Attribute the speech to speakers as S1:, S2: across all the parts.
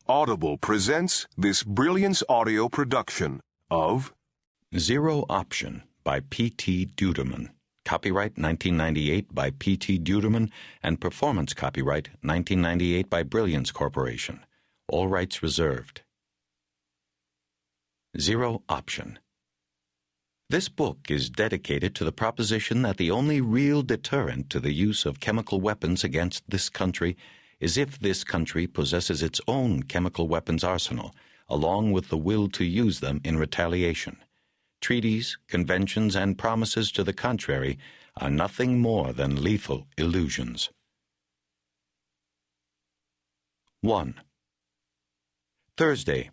S1: Audible presents this Brilliance audio production of
S2: Zero Option by P.T. Deutermann. Copyright 1998 by P.T. Deutermann and performance copyright 1998 by Brilliance Corporation. All rights reserved. Zero Option. This book is dedicated to the proposition that the only real deterrent to the use of chemical weapons against this country is if this country possesses its own chemical weapons arsenal, along with the will to use them in retaliation. Treaties, conventions, and promises to the contrary are nothing more than lethal illusions. 1. Thursday,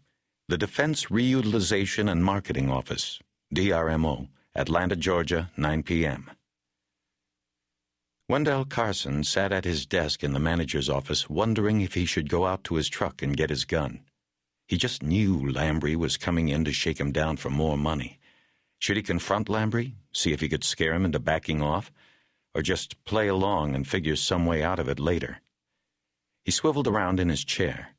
S2: the Defense Reutilization and Marketing Office, DRMO, Atlanta, Georgia, 9 p.m. Wendell Carson sat at his desk in the manager's office wondering if he should go out to his truck and get his gun. He just knew Lambrey was coming in to shake him down for more money. Should he confront Lambrey, see if he could scare him into backing off, or just play along and figure some way out of it later? He swiveled around in his chair.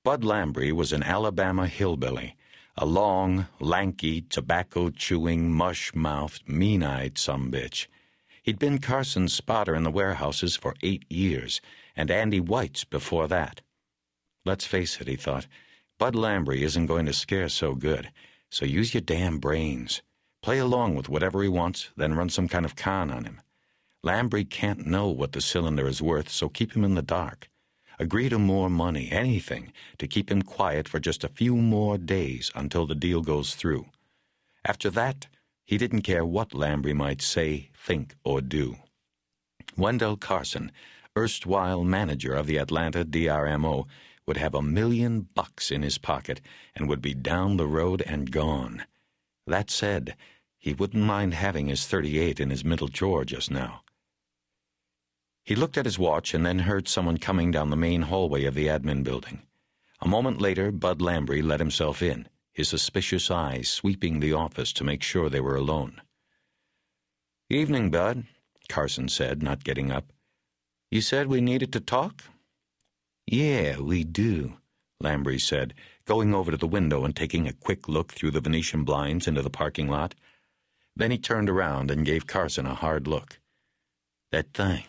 S2: Bud Lambrey was an Alabama hillbilly, a long, lanky, tobacco-chewing, mush-mouthed, mean-eyed sumbitch. He'd been Carson's spotter in the warehouses for 8 years, and Andy White's before that. Let's face it, he thought, Bud Lambrey isn't going to scare so good, so use your damn brains. Play along with whatever he wants, then run some kind of con on him. Lambrey can't know what the cylinder is worth, so keep him in the dark. Agree to more money, anything, to keep him quiet for just a few more days until the deal goes through. After that, he didn't care what Lambrey might say, think, or do. Wendell Carson, erstwhile manager of the Atlanta DRMO, would have $1 million in his pocket and would be down the road and gone. That said, he wouldn't mind having his .38 in his middle drawer just now. He looked at his watch and then heard someone coming down the main hallway of the admin building. A moment later, Bud Lambrey let himself in, his suspicious eyes sweeping the office to make sure they were alone. "Evening, Bud," Carson said, not getting up. "You said we needed to talk?" "Yeah, we do," Lambrey said, going over to the window and taking a quick look through the Venetian blinds into the parking lot. Then he turned around and gave Carson a hard look. "That thing,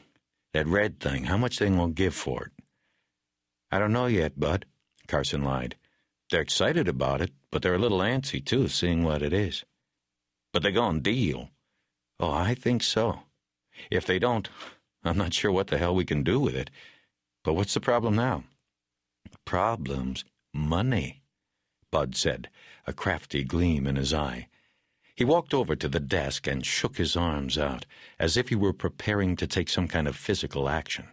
S2: that red thing, how much they gonna give for it?" "I don't know yet, Bud," Carson lied. "They're excited about it, but they're a little antsy, too, seeing what it is." "But they're gonna deal." "Oh, I think so. If they don't, I'm not sure what the hell we can do with it. But what's the problem now?" "Problem's money," Bud said, a crafty gleam in his eye. He walked over to the desk and shook his arms out, as if he were preparing to take some kind of physical action.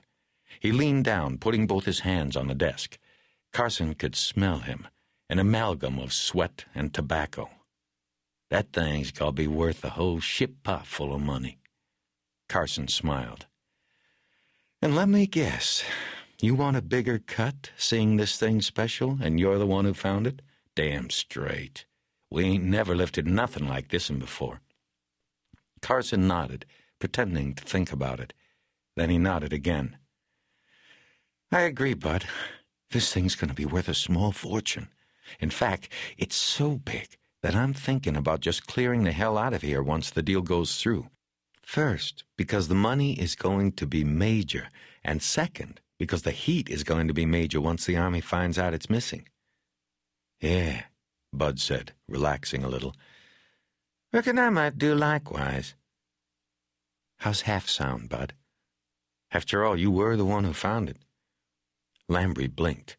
S2: He leaned down, putting both his hands on the desk. Carson could smell him, an amalgam of sweat and tobacco. "That thing's gonna be worth a whole ship pot full of money." Carson smiled. "And let me guess, you want a bigger cut, seeing this thing's special, and you're the one who found it? Damn straight. We ain't never lifted nothing like this'n before." Carson nodded, pretending to think about it. Then he nodded again. "I agree, Bud. This thing's going to be worth a small fortune. In fact, it's so big that I'm thinking about just clearing the hell out of here once the deal goes through. First, because the money is going to be major, and second, because the heat is going to be major once the Army finds out it's missing." "Yeah," Bud said, relaxing a little. "Reckon I might do likewise." "How's half sound, Bud? After all, you were the one who found it." Lambrey blinked.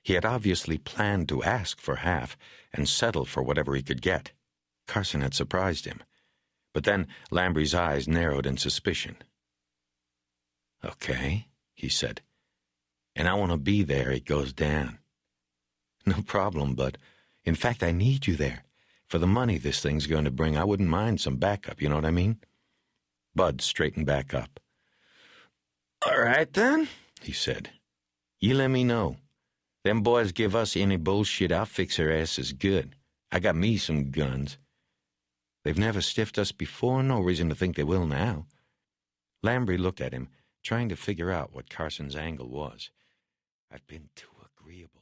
S2: He had obviously planned to ask for half and settle for whatever he could get. Carson had surprised him. But then Lambrey's eyes narrowed in suspicion. "Okay," he said. "And I want to be there it goes down." "No problem, Bud. In fact, I need you there. For the money this thing's going to bring, I wouldn't mind some backup, you know what I mean?" Bud straightened back up. "All right, then," he said. "You let me know. Them boys give us any bullshit, I'll fix their asses good. I got me some guns." "They've never stiffed us before, no reason to think they will now." Lambrey looked at him, trying to figure out what Carson's angle was. "I've been too agreeable."